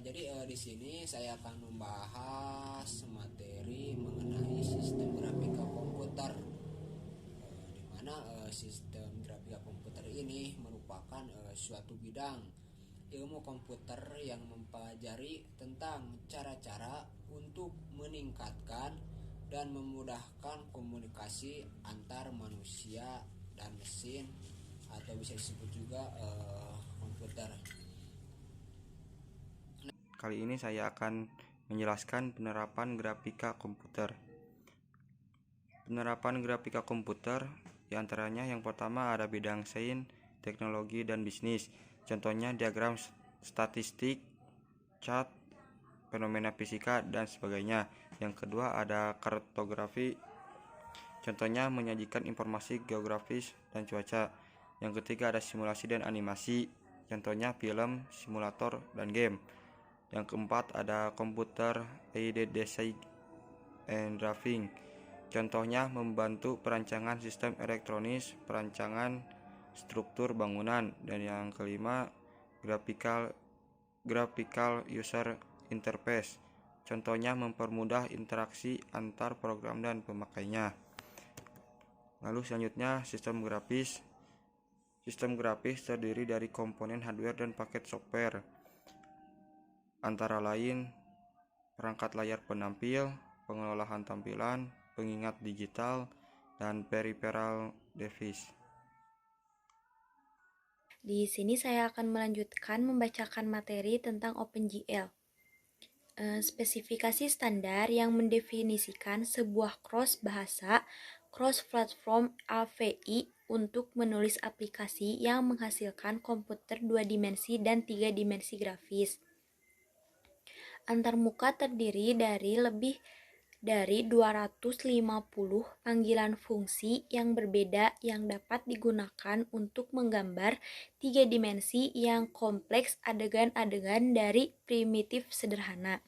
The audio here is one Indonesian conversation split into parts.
Di sini saya akan membahas materi mengenai sistem grafika komputer, di mana sistem grafika komputer ini merupakan suatu bidang ilmu komputer yang mempelajari tentang cara-cara untuk meningkatkan dan memudahkan komunikasi antar manusia dan mesin, atau bisa disebut juga komputer. Kali ini saya akan menjelaskan penerapan grafika komputer. Penerapan grafika komputer diantaranya yang pertama ada bidang sains, teknologi, dan bisnis. Contohnya diagram statistik, chart, fenomena fisika, dan sebagainya. Yang kedua ada kartografi. Contohnya menyajikan informasi geografis dan cuaca. Yang ketiga ada simulasi dan animasi. Contohnya film, simulator, dan game. Yang keempat ada komputer aided design and drafting. Contohnya membantu perancangan sistem elektronis, perancangan struktur bangunan. Dan yang kelima graphical user interface. Contohnya mempermudah interaksi antar program dan pemakainya. Lalu selanjutnya sistem grafis. Sistem grafis terdiri dari komponen hardware dan paket software, antara lain perangkat layar penampil, pengelolaan tampilan, pengingat digital, dan peripheral device. Di sini saya akan melanjutkan membacakan materi tentang OpenGL. Spesifikasi standar yang mendefinisikan sebuah cross bahasa, cross platform API untuk menulis aplikasi yang menghasilkan komputer 2 dimensi dan 3 dimensi grafis. Antarmuka terdiri dari lebih dari 250 panggilan fungsi yang berbeda yang dapat digunakan untuk menggambar 3 dimensi yang kompleks adegan-adegan dari primitif sederhana.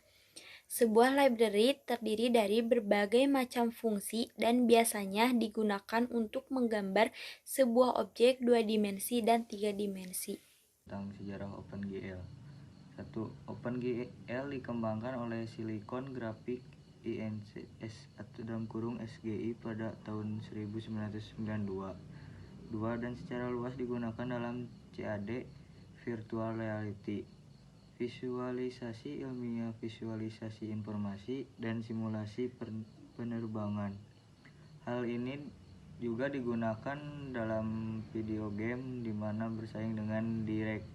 Sebuah library terdiri dari berbagai macam fungsi dan biasanya digunakan untuk menggambar sebuah objek 2 dimensi dan 3 dimensi. Tentang sejarah OpenGL. 1. OpenGL dikembangkan oleh Silicon Graphics Inc. (SGI) pada tahun 1992. 2. Dan secara luas digunakan dalam CAD, virtual reality, visualisasi ilmiah, visualisasi informasi, dan simulasi penerbangan. Hal ini juga digunakan dalam video game di mana bersaing dengan Direct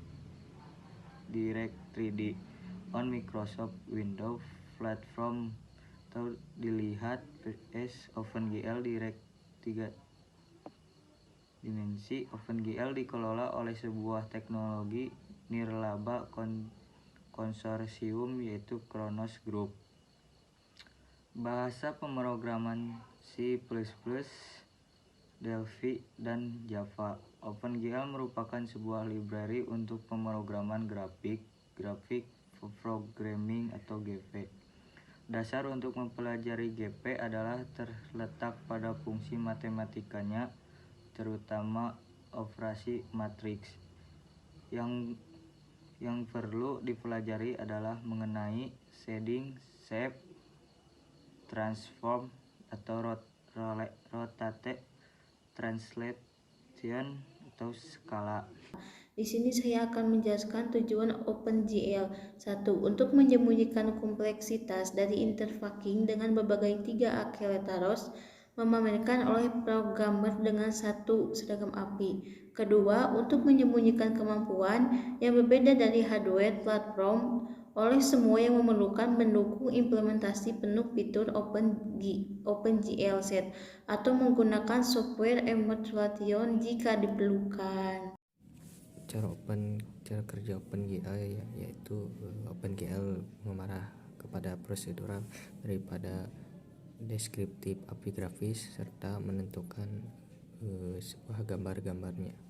3D on Microsoft Windows platform, atau dilihat as OpenGL Direct 3 dimensi. OpenGL dikelola oleh sebuah teknologi nirlaba konsorsium yaitu Khronos Group. Bahasa pemrograman C++, Delphi, dan Java. OpenGL merupakan sebuah library untuk pemrograman grafik programming atau GP. Dasar untuk mempelajari GP adalah terletak pada fungsi matematikanya, terutama operasi matriks. Yang perlu dipelajari adalah mengenai shading, shape, transform atau rotate, translation atau skala. Di sini saya akan menjelaskan tujuan OpenGL. 1. Untuk menyembunyikan kompleksitas dari interfacing dengan berbagai 3 akselerator memamerkan oleh programmer dengan satu seragam API. Kedua, untuk menyembunyikan kemampuan yang berbeda dari hardware platform oleh semua yang memerlukan mendukung implementasi penuh fitur OpenGL set atau menggunakan software emulation jika diperlukan. Cara kerja OpenGL yaitu OpenGL mengarah kepada prosedural daripada deskriptif API grafis serta menentukan sebuah gambar-gambarnya.